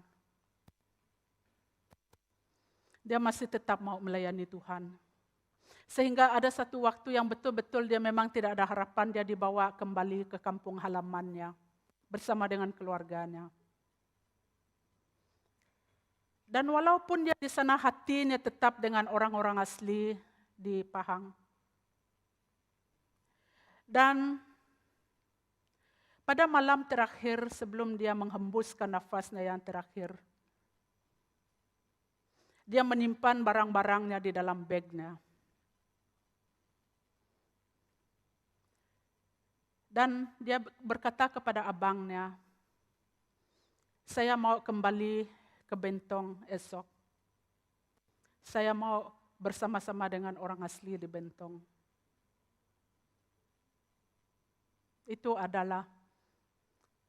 Dia masih tetap mau melayani Tuhan. Sehingga ada satu waktu yang betul-betul dia memang tidak ada harapan, dia dibawa kembali ke kampung halamannya bersama dengan keluarganya. Dan walaupun dia di sana hatinya tetap dengan orang-orang asli di Pahang. Dan pada malam terakhir sebelum dia menghembuskan nafasnya yang terakhir, dia menyimpan barang-barangnya di dalam bagnya. Dan dia berkata kepada abangnya, saya mau kembali ke Bentong esok. Saya mau bersama-sama dengan orang asli di Bentong. Itu adalah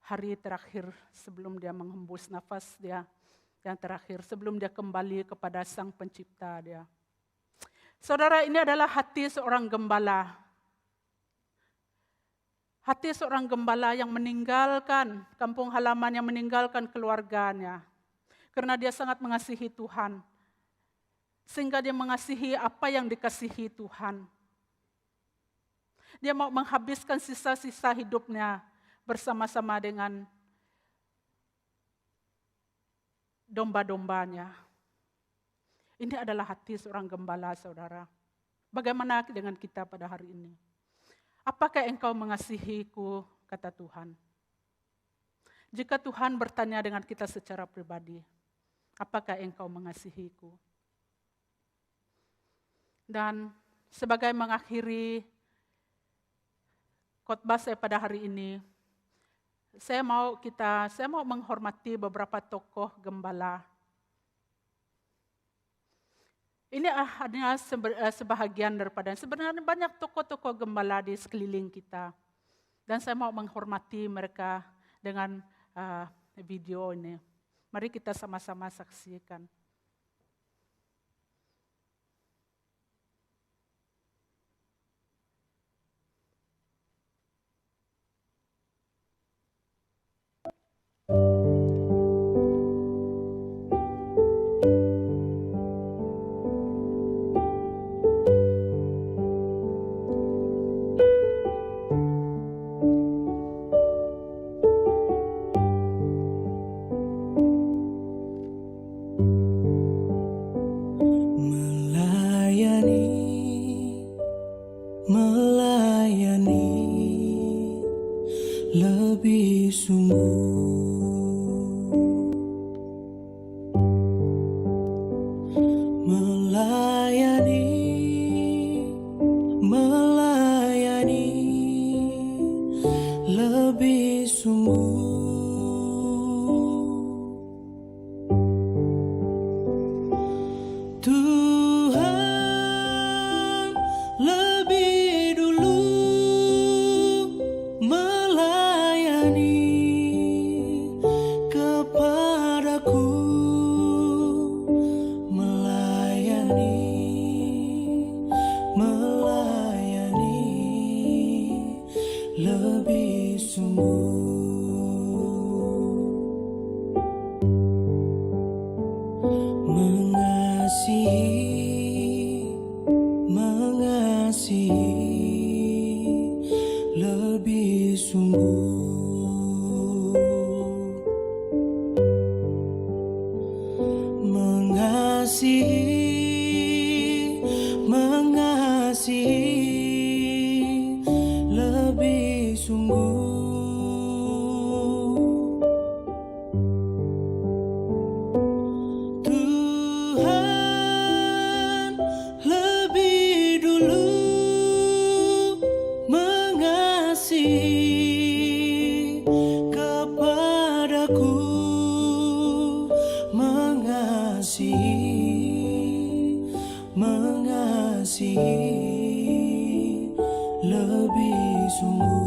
hari terakhir sebelum dia menghembus nafas dia yang terakhir, sebelum dia kembali kepada Sang Pencipta dia. Saudara, ini adalah hati seorang gembala. Hati seorang gembala yang meninggalkan kampung halaman, yang meninggalkan keluarganya. Karena dia sangat mengasihi Tuhan. Sehingga dia mengasihi apa yang dikasihi Tuhan. Dia mau menghabiskan sisa-sisa hidupnya bersama-sama dengan domba-dombanya. Ini adalah hati seorang gembala, saudara. Bagaimana dengan kita pada hari ini? Apakah engkau mengasihiku, kata Tuhan. Jika Tuhan bertanya dengan kita secara pribadi, apakah engkau mengasihiku? Dan sebagai mengakhiri khotbah saya pada hari ini, saya mau menghormati beberapa tokoh gembala. Ini hanya sebahagian daripada, sebenarnya banyak tokoh-tokoh gembala di sekeliling kita. Dan saya mau menghormati mereka dengan video ini. Mari kita sama-sama saksikan. Melayani lebih sungguh, melayani lebih sungguh. Tuhan lebih dulu melayani kepadaku, melayani lebih sungguh. Mengasihi lebih sungguh, mengasihi lebih sungguh. Tuhan lebih dulu mengasihi kepadaku, mengasihi lebih sungguh.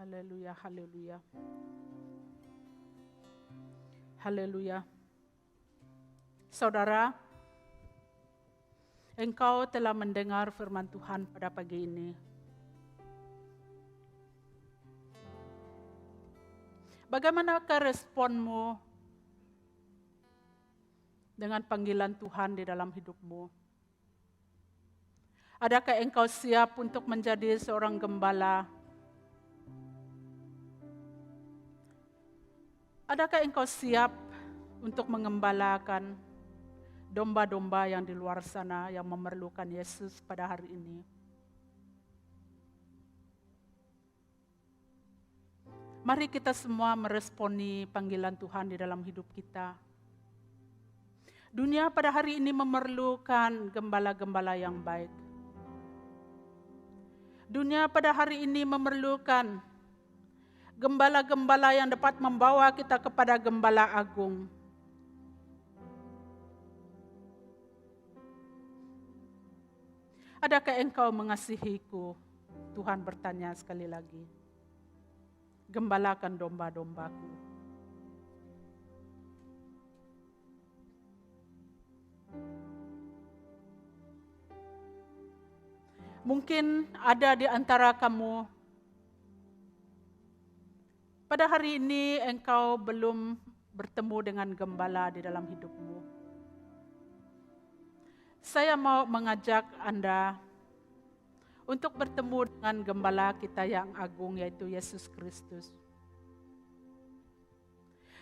Haleluya, haleluya. Haleluya. Saudara, engkau telah mendengar firman Tuhan pada pagi ini. Bagaimanakah responmu dengan panggilan Tuhan di dalam hidupmu? Adakah engkau siap untuk menjadi seorang gembala? Adakah engkau siap untuk mengembalakan domba-domba yang di luar sana yang memerlukan Yesus pada hari ini? Mari kita semua meresponi panggilan Tuhan di dalam hidup kita. Dunia pada hari ini memerlukan gembala-gembala yang baik. Dunia pada hari ini memerlukan gembala-gembala yang dapat membawa kita kepada Gembala Agung. Adakah engkau mengasihiku? Tuhan bertanya sekali lagi. Gembalakan domba-dombaku. Mungkin ada di antara kamu pada hari ini engkau belum bertemu dengan gembala di dalam hidupmu. Saya mau mengajak Anda untuk bertemu dengan gembala kita yang agung, yaitu Yesus Kristus.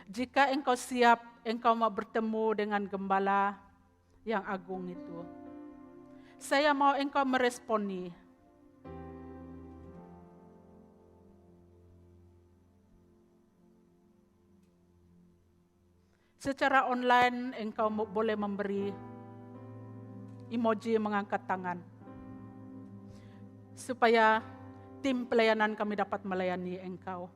Jika engkau siap, engkau mau bertemu dengan gembala yang agung itu. Saya mau engkau meresponi Secara online, engkau boleh memberi emoji mengangkat tangan. Supaya tim pelayanan kami dapat melayani engkau.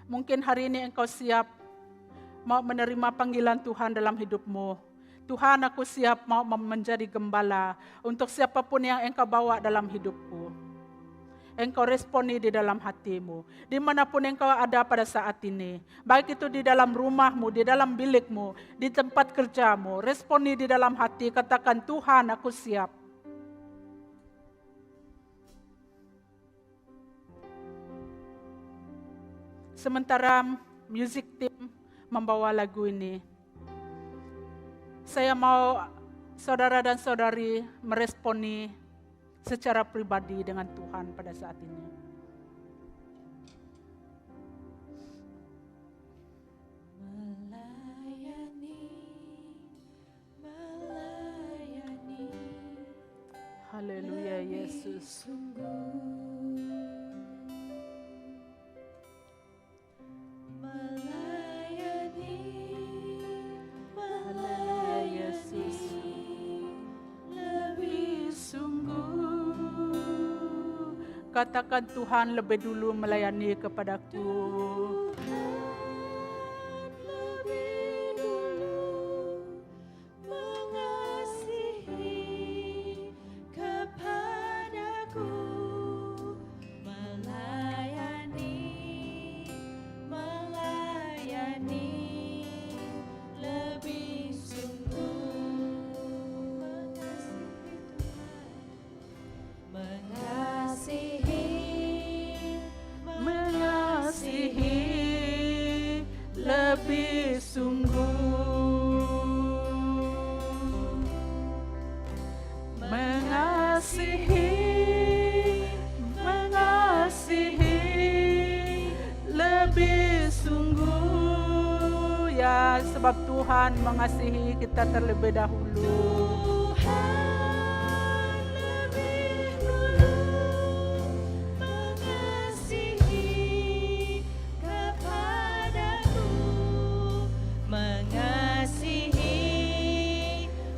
Mungkin hari ini engkau siap mau menerima panggilan Tuhan dalam hidupmu. Tuhan, aku siap mau menjadi gembala untuk siapapun yang engkau bawa dalam hidupku. Engkau responi di dalam hatimu. Dimanapun engkau ada pada saat ini. Baik itu di dalam rumahmu, di dalam bilikmu, di tempat kerjamu. Responi di dalam hati, katakan, Tuhan, aku siap. Sementara music team membawa lagu ini, saya mau saudara dan saudari meresponi secara pribadi dengan Tuhan pada saat ini. Melayani, Haleluya Yesus. Melayani, Haleluya Yesus. lebih Sungguh katakan, Tuhan, lebih dulu melayani kepadaku. lebih dulu mengasihi kepadaku, melayani, lebih sungguh Mengasihi lebih sungguh. Mengasihi lebih sungguh. Ya, sebab Tuhan mengasihi kita terlebih dahulu. Tuhan lebih dulu mengasihi kepadaku,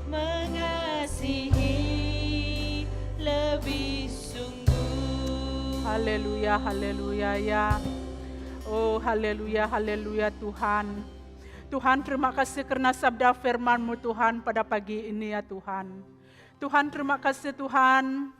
mengasihi lebih sungguh. Haleluya, haleluya ya. Oh, haleluya, haleluya Tuhan. Tuhan, terima kasih karena sabda firman-Mu Tuhan pada pagi ini ya Tuhan. Tuhan, terima kasih Tuhan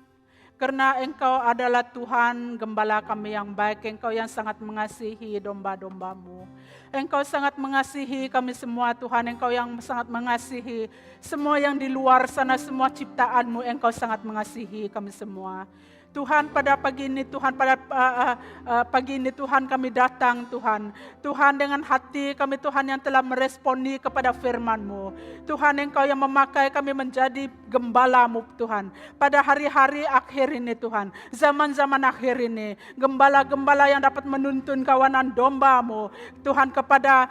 karena Engkau adalah Tuhan gembala kami yang baik. Engkau yang sangat mengasihi domba-domba-Mu. Engkau sangat mengasihi kami semua Tuhan. Engkau yang sangat mengasihi semua yang di luar sana, semua ciptaan-Mu. Engkau sangat mengasihi kami semua. Tuhan, pada pagi ini Tuhan, pagi ini Tuhan kami datang Tuhan. Tuhan, dengan hati kami Tuhan yang telah meresponi kepada firman-Mu. Tuhan, Engkau yang memakai kami menjadi gembala-Mu Tuhan. Pada hari-hari akhir ini Tuhan, zaman-zaman akhir ini, gembala-gembala yang dapat menuntun kawanan domba-Mu Tuhan kepada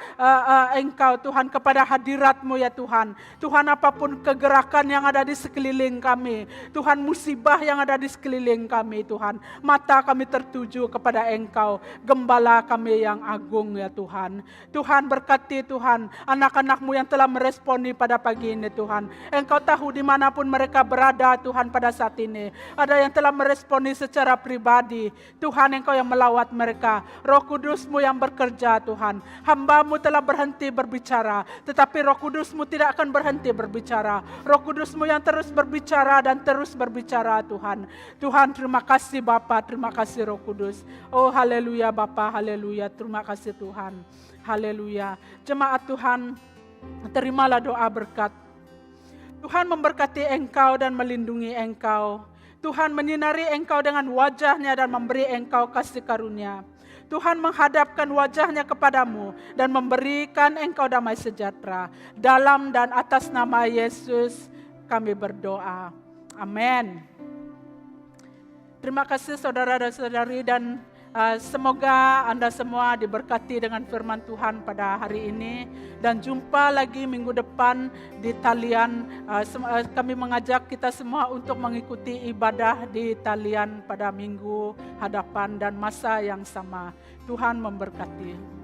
Engkau Tuhan, kepada hadirat-Mu ya Tuhan. Tuhan, apapun kegerakan yang ada di sekeliling kami, Tuhan, musibah yang ada di sekeliling kami Tuhan, mata kami tertuju kepada Engkau, gembala kami yang agung ya Tuhan. Tuhan, berkati Tuhan anak-anak-Mu yang telah meresponi pada pagi ini Tuhan. Engkau tahu dimanapun mereka berada Tuhan pada saat ini. Ada yang telah meresponi secara pribadi. Tuhan, Engkau yang melawat mereka. Roh Kudus-Mu yang bekerja Tuhan. Hamba-Mu telah berhenti berbicara, tetapi Roh Kudus-Mu tidak akan berhenti berbicara. Roh Kudus-Mu yang terus berbicara dan terus berbicara Tuhan. Tuhan, terima kasih Bapa, terima kasih Roh Kudus. Oh haleluya Bapa, haleluya, terima kasih Tuhan. Haleluya. Jemaat Tuhan, terimalah doa berkat. Tuhan memberkati engkau dan melindungi engkau. Tuhan menyinari engkau dengan wajah-Nya dan memberi engkau kasih karunia. Tuhan menghadapkan wajah-Nya kepadamu dan memberikan engkau damai sejahtera. Dalam dan atas nama Yesus kami berdoa. Amin. Terima kasih saudara dan saudari, dan semoga Anda semua diberkati dengan firman Tuhan pada hari ini. Dan jumpa lagi minggu depan di talian. Kami mengajak kita semua untuk mengikuti ibadah di talian pada minggu hadapan dan masa yang sama. Tuhan memberkati.